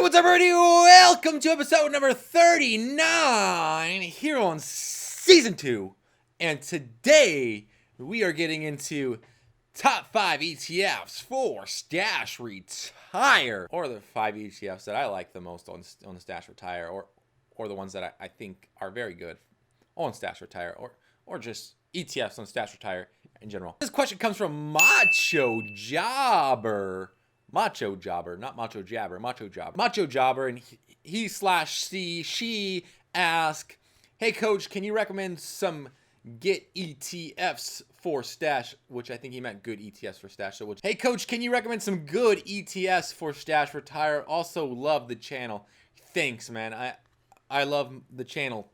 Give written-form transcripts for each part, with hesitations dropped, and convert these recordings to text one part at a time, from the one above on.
What's up, everybody? Welcome to episode number 39 here on season 2. And today we are getting into top 5 ETFs for Stash Retire, or the 5 ETFs that I like the most on the Stash Retire, or the ones that I think are very good on Stash Retire, or just ETFs on Stash Retire in general. This question comes from Macho Jobber. Macho Jobber, not Macho Jabber, Macho Jobber. Macho Jobber, and she asked, hey coach, can you recommend some get ETFs for Stash, which I think he meant good ETFs for Stash. So, hey coach, can you recommend some good ETFs for Stash Retire? Also love the channel. Thanks, man. I love the channel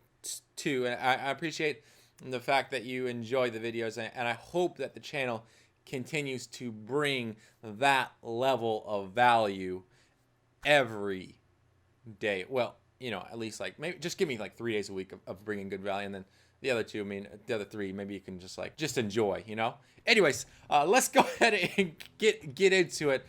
too, and I appreciate the fact that you enjoy the videos, and I hope that the channel continues to bring that level of value every day. Well, you know, at least like maybe just give me like 3 days a week of bringing good value, and then the other 2, I mean, the other 3, maybe you can just enjoy, you know. Anyways, let's go ahead and get into it.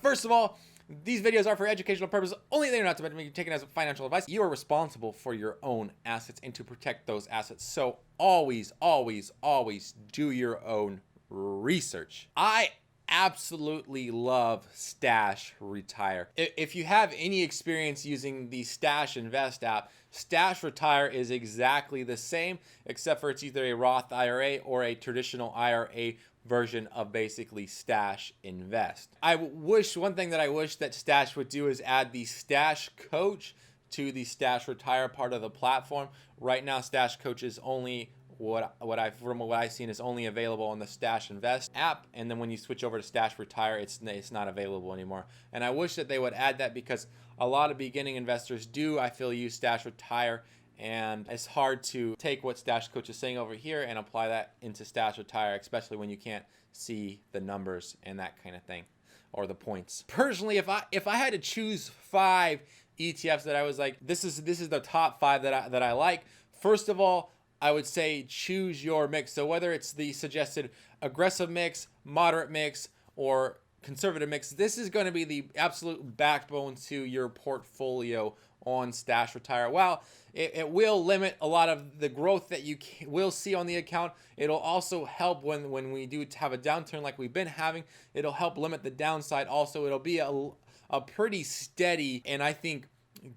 First of all, these videos are for educational purposes only. They are not to be taken as financial advice. You are responsible for your own assets and to protect those assets. So always, always, always do your own research. I absolutely love Stash Retire. If you have any experience using the Stash Invest app, Stash Retire is exactly the same, except for it's either a Roth IRA or a traditional IRA version of basically Stash Invest. One thing that I wish that Stash would do is add the Stash Coach to the Stash Retire part of the platform. Right now, Stash Coach is only from what I've seen is only available on the Stash Invest app, and then when you switch over to Stash Retire, it's not available anymore. And I wish that they would add that, because a lot of beginning investors do, I feel, use Stash Retire, and it's hard to take what Stash Coach is saying over here and apply that into Stash Retire, especially when you can't see the numbers and that kind of thing, or the points. Personally, if I had to choose 5 ETFs that I was like, this is the top 5 that I like. First of all, I would say choose your mix. So whether it's the suggested aggressive mix, moderate mix, or conservative mix, this is going to be the absolute backbone to your portfolio on Stash Retire. While it will limit a lot of the growth that you will see on the account, it'll also help when we do have a downturn like we've been having. It'll help limit the downside. Also, it'll be a pretty steady and I think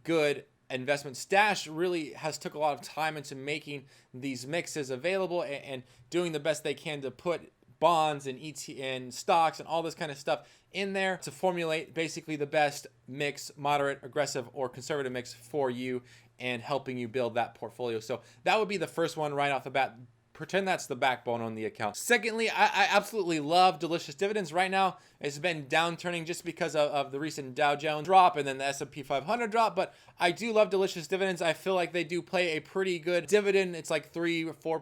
good investment. Stash really has took a lot of time into making these mixes available and doing the best they can to put bonds and and stocks and all this kind of stuff in there to formulate basically the best mix, moderate, aggressive, or conservative mix for you and helping you build that portfolio. So that would be the first one right off the bat. Pretend that's the backbone on the account. Secondly, I absolutely love Delicious Dividends. Right now, it's been downturning just because of the recent Dow Jones drop and then the S&P 500 drop, but I do love Delicious Dividends. I feel like they do play a pretty good dividend. It's like 3 or 4,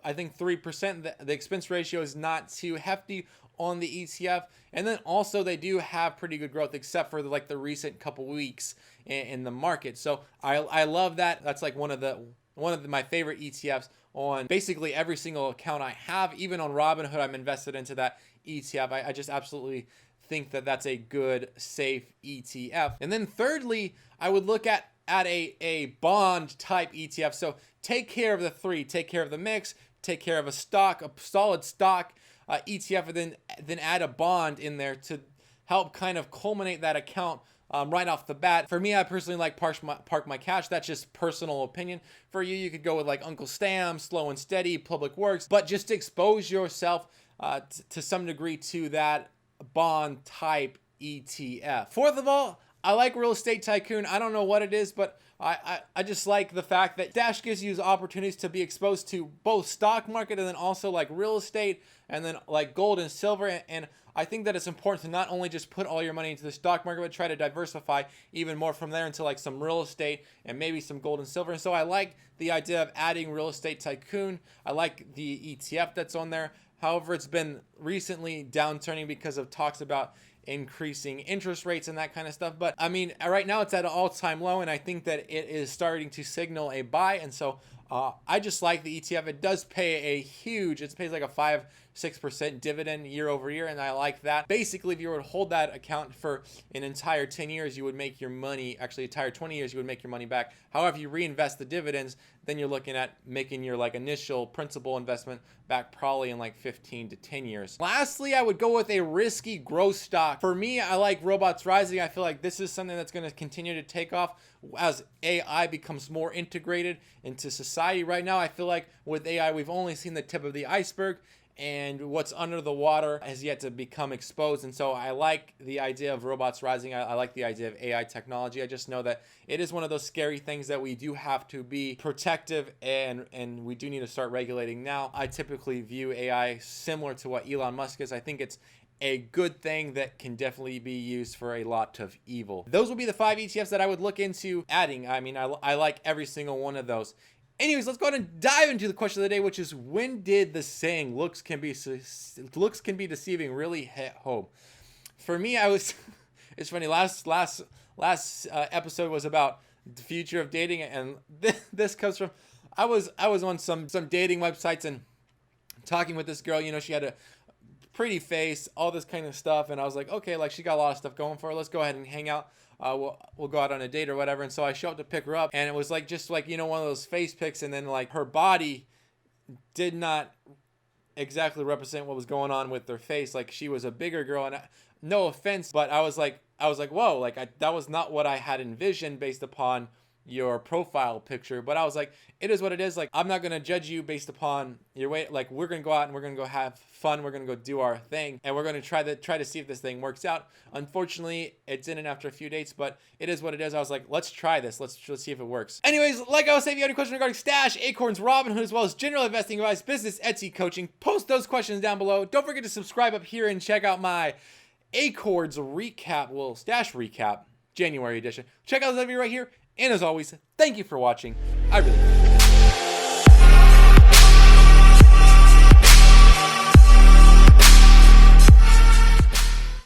I think 3%. The expense ratio is not too hefty on the ETF, and then also they do have pretty good growth, except for the recent couple weeks in the market. So I love that. That's like one of my favorite ETFs on basically every single account I have. Even on Robinhood, I'm invested into that ETF. I just absolutely think that that's a good, safe ETF. And then thirdly, I would look at a bond type ETF. So take care of the 3, take care of the mix, take care of a solid stock ETF, and then add a bond in there to help kind of culminate that account right off the bat. For me, I personally like Park My Cash. That's just personal opinion. For you, you could go with like Uncle Sam, Slow and Steady, Public Works, but just expose yourself to some degree to that bond type ETF. Fourth of all, I like Real Estate Tycoon. I don't know what it is, but I just like the fact that Stash gives you opportunities to be exposed to both stock market and then also like real estate and then like gold and silver. And I think that it's important to not only just put all your money into the stock market, but try to diversify even more from there into like some real estate and maybe some gold and silver. And so I like the idea of adding Real Estate Tycoon. I like the ETF that's on there. However, it's been recently downturning because of talks about increasing interest rates and that kind of stuff. But I mean, right now it's at an all-time low, and I think that it is starting to signal a buy. And so I just like the ETF. It does pay it pays like a 5 6% dividend year over year, and I like that. Basically, if you were to hold that account for an entire 10 years, you would make your money, actually entire 20 years, you would make your money back. However, if you reinvest the dividends, then you're looking at making your like initial principal investment back probably in like 15 to 10 years. Lastly, I would go with a risky growth stock. For me, I like robots rising. I feel like this is something that's going to continue to take off as AI becomes more integrated into society. Right now, I feel like with AI, we've only seen the tip of the iceberg, and what's under the water has yet to become exposed. And so I like the idea of robots rising. I like the idea of AI technology. I just know that it is one of those scary things that we do have to be protective, and we do need to start regulating now. I typically view AI similar to what Elon Musk is. I think it's a good thing that can definitely be used for a lot of evil. Those will be the 5 ETFs that I would look into adding. I mean, I like every single one of those. Anyways, let's go ahead and dive into the question of the day, which is, when did the saying looks can be deceiving really hit home? For me, it's funny, last episode was about the future of dating, and this comes from, I was on some dating websites and talking with this girl. You know, she had a pretty face, all this kind of stuff, and I was like, okay, like she got a lot of stuff going for her. Let's go ahead and hang out. We'll go out on a date or whatever. And so I show up to pick her up, and it was like just like, you know, one of those face pics, and then like her body did not exactly represent what was going on with her face. Like she was a bigger girl, and no offense, but I was like, whoa, like that was not what I had envisioned based upon your profile picture. But I was like, it is what it is. Like, I'm not gonna judge you based upon your weight. Like, we're gonna go out and we're gonna go have fun. We're gonna go do our thing, and we're gonna try to see if this thing works out. Unfortunately, it didn't after a few dates, but it is what it is. I was like, let's try this. Let's see if it works. Anyways, like I was saying, if you have any questions regarding Stash, Acorns, Robinhood, as well as general investing advice, business, Etsy, coaching, post those questions down below. Don't forget to subscribe up here and check out my Acorns recap, well, Stash recap, January edition. Check out this video right here. And as always, thank you for watching. I really appreciate it.